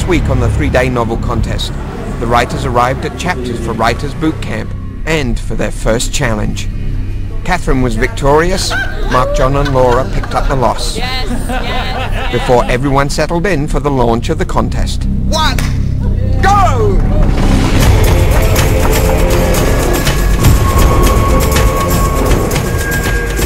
first week on the 3-day novel contest, the writers arrived at Chapters for Writers Boot Camp and for their first challenge. Catherine was victorious. Mark, John and Laura picked up the loss. Yes. Before everyone settled in for the launch of the contest. 1, go!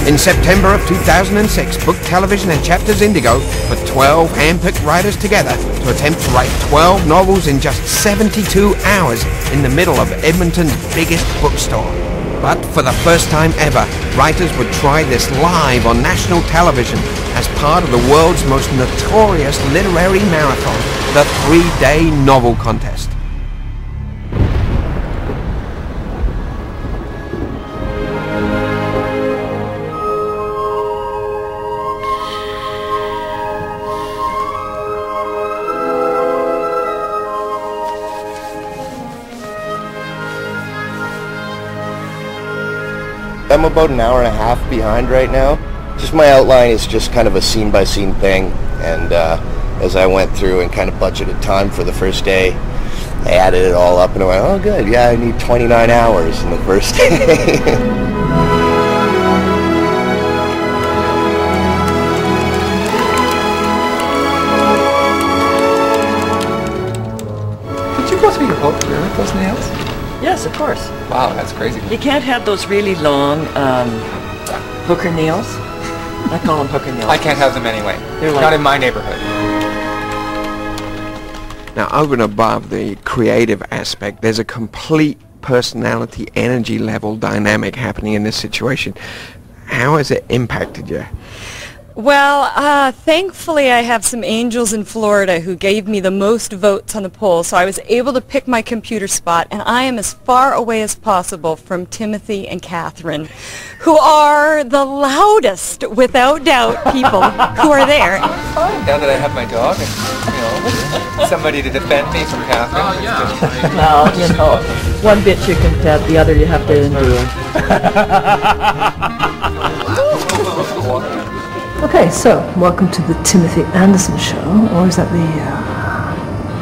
In September of 2006, Book Television and Chapters Indigo put 12 hand-picked writers together to attempt to write 12 novels in just 72 hours in the middle of Edmonton's biggest bookstore. But for the first time ever, writers would try this live on national television as part of the world's most notorious literary marathon, the 3-day novel contest. I'm about an hour and a half behind right now. Just my outline is just kind of a scene-by-scene thing, and as I went through and kind of budgeted time for the first day, I added it all up and I went, oh good, yeah, I need 29 hours in the first day. Did you go through your whole career with those nails? Yes, of course. Wow, that's crazy. You can't have those really long hooker nails. I call them hooker nails. I can't have them anyway. They're like, not in my neighborhood. Now, over and above the creative aspect, there's a complete personality, energy level dynamic happening in this situation. How has it impacted you? Well, thankfully I have some angels in Florida who gave me the most votes on the poll, so I was able to pick my computer spot, and I am as far away as possible from Timothy and Catherine, who are the loudest, without doubt, people who are there. I'm fine now that I have my dog and, you know, somebody to defend me from Catherine. Oh, yeah. Well, you know, one bit you can pet, the other you have to endure. Okay, so welcome to the Timothy Anderson show, or is that the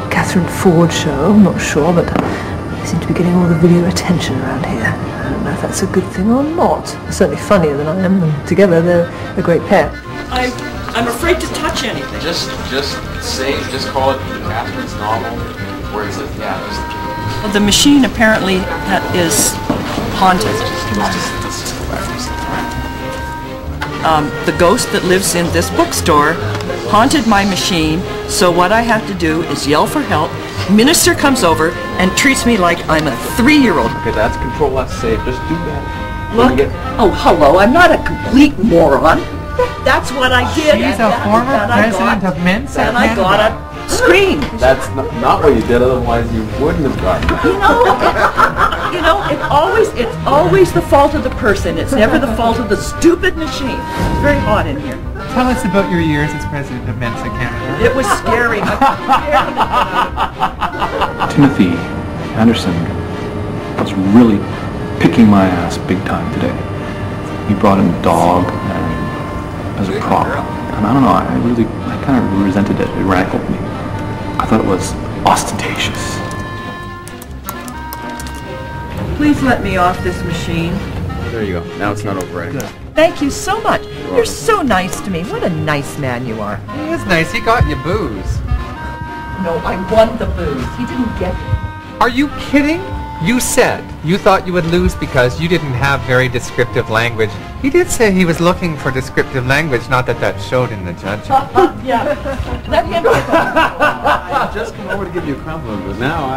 Catherine Ford show? I'm not sure, but they seem to be getting all the video attention around here. I don't know if that's a good thing or not. They're certainly funnier than I am, and together they're a great pair. I'm afraid to touch anything. Just call it Catherine's novel. Where is it? Yeah. Well, the machine apparently is haunted. The ghost that lives in this bookstore haunted my machine, so what I have to do is yell for help. Minister comes over and treats me like I'm a 3-year-old. Okay, that's Control F save. Just do that. Look, oh hello, I'm not a complete moron. That's what I did. She's a former president of Mensa and I got a screen. That's not what you did, otherwise you wouldn't have gotten it. You know, it's always the fault of the person. It's never the fault of the stupid machine. It's very hot in here. Tell us about your years as president of Mensa Canada. It was scary. Timothy Anderson was really picking my ass big time today. He brought in a dog as a prop. And I don't know, I kind of resented it. It rankled me. I thought it was ostentatious. Please let me off this machine. There you go. Now it's not over anymore. Thank you so much. You're so nice to me. What a nice man you are. He is nice. He got you booze. No, I won the booze. He didn't get it. Are you kidding? You said you thought you would lose because you didn't have very descriptive language. He did say he was looking for descriptive language, not that showed in the judging. Yeah. Let him I just come over to give you a compliment, but now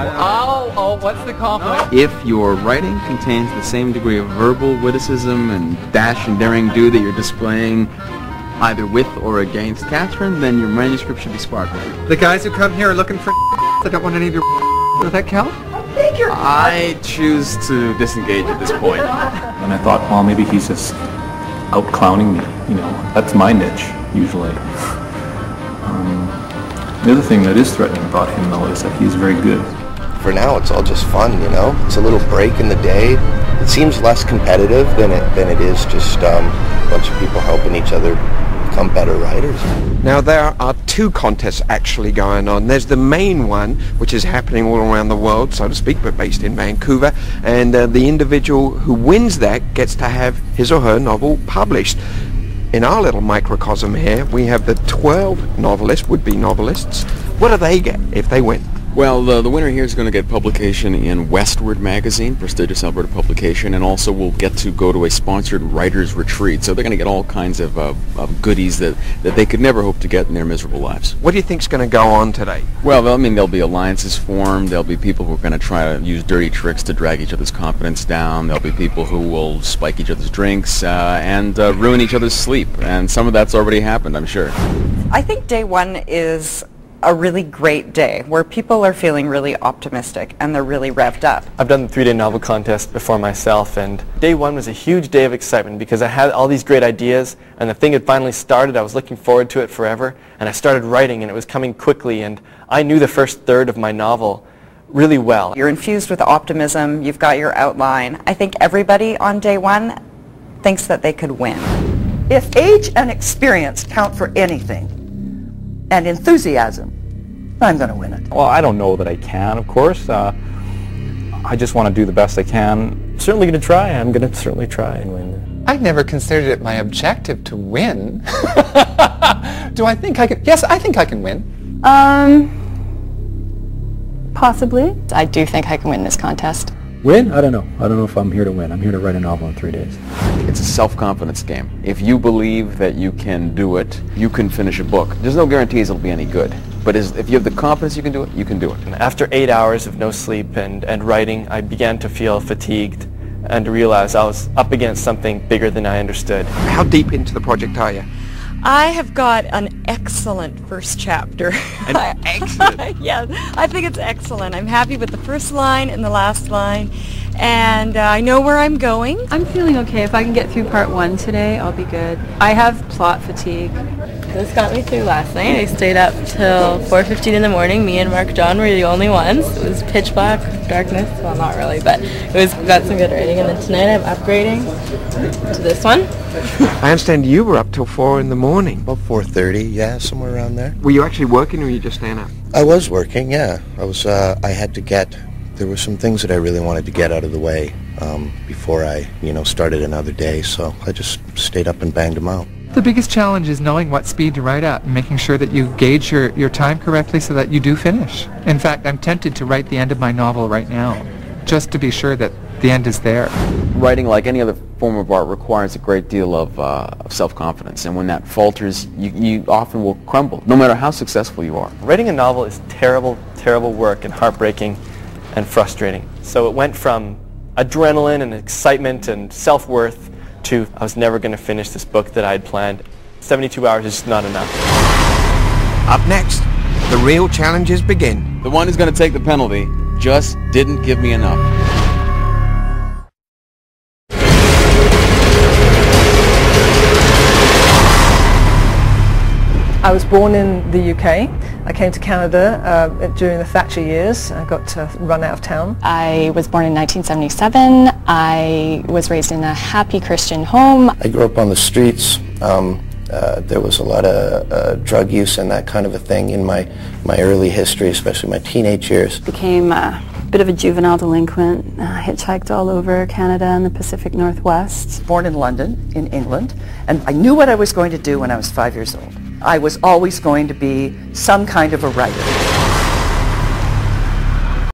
Oh, what's the compliment? If your writing contains the same degree of verbal witticism and dash and daring do that you're displaying either with or against Catherine, then your manuscript should be sparkling. The guys who come here are looking for I don't want any of your Does that count? I choose to disengage at this point. And I thought, well, maybe he's just out-clowning me. You know, that's my niche, usually. The other thing that is threatening about him, though, is that he's very good. For now, it's all just fun, you know? It's a little break in the day. It seems less competitive than it is just a bunch of people helping each other become better writers. Now there are two contests actually going on. There's the main one, which is happening all around the world, so to speak, but based in Vancouver, and the individual who wins that gets to have his or her novel published. In our little microcosm here, we have the 12 novelists, would-be novelists. What do they get if they win? Well, the winner here is going to get publication in Westward magazine, prestigious Alberta publication, and also will get to go to a sponsored writers' retreat. So they're going to get all kinds of goodies that they could never hope to get in their miserable lives. What do you think's going to go on today? Well, I mean, there'll be alliances formed. There'll be people who are going to try to use dirty tricks to drag each other's confidence down. There'll be people who will spike each other's drinks and ruin each other's sleep. And some of that's already happened, I'm sure. I think day one is a really great day where people are feeling really optimistic and they're really revved up. I've done the 3-day novel contest before myself, and day one was a huge day of excitement because I had all these great ideas and the thing had finally started. I was looking forward to it forever, and I started writing and it was coming quickly, and I knew the first third of my novel really well. You're infused with optimism, you've got your outline. I think everybody on day one thinks that they could win. If age and experience count for anything, and enthusiasm, I'm going to win it. Well, I don't know that I can, of course. I just want to do the best I can. Certainly going to try. I'm going to certainly try and win. I never considered it my objective to win. Do I think I can? Yes, I think I can win. Possibly. I do think I can win this contest. Win? I don't know. I don't know if I'm here to win. I'm here to write a novel in 3 days. It's a self-confidence game. If you believe that you can do it, you can finish a book. There's no guarantees it'll be any good. But if you have the confidence you can do it, you can do it. And after 8 hours of no sleep and writing, I began to feel fatigued and to realize I was up against something bigger than I understood. How deep into the project are you? I have got an excellent first chapter. Excellent? Yeah, I think it's excellent. I'm happy with the first line and the last line, and I know where I'm going. I'm feeling okay. If I can get through part 1 today, I'll be good. I have plot fatigue. This got me through last night. I stayed up till 4:15 in the morning. Me and Mark John were the only ones. It was pitch black, darkness. Well, not really, but got some good writing. And then tonight I'm upgrading to this one. I understand you were up till 4 in the morning. About 4:30, yeah, somewhere around there. Were you actually working or were you just staying up? I was working, yeah. There were some things that I really wanted to get out of the way before I, started another day, so I just stayed up and banged them out. The biggest challenge is knowing what speed to write at and making sure that you gauge your time correctly so that you do finish. In fact, I'm tempted to write the end of my novel right now, just to be sure that the end is there. Writing, like any other form of art, requires a great deal of self-confidence, and when that falters, you often will crumble, no matter how successful you are. Writing a novel is terrible, terrible work and heartbreaking and frustrating. So it went from adrenaline and excitement and self-worth to I was never going to finish this book that I had planned. 72 hours is just not enough. Up next, the real challenges begin. The one who's going to take the penalty just didn't give me enough. I was born in the UK. I came to Canada during the Thatcher years. I got run out of town. I was born in 1977. I was raised in a happy Christian home. I grew up on the streets. There was a lot of drug use and that kind of a thing in my early history, especially my teenage years. Became a bit of a juvenile delinquent. Hitchhiked all over Canada and the Pacific Northwest. Born in London, in England, and I knew what I was going to do when I was 5 years old. I was always going to be some kind of a writer.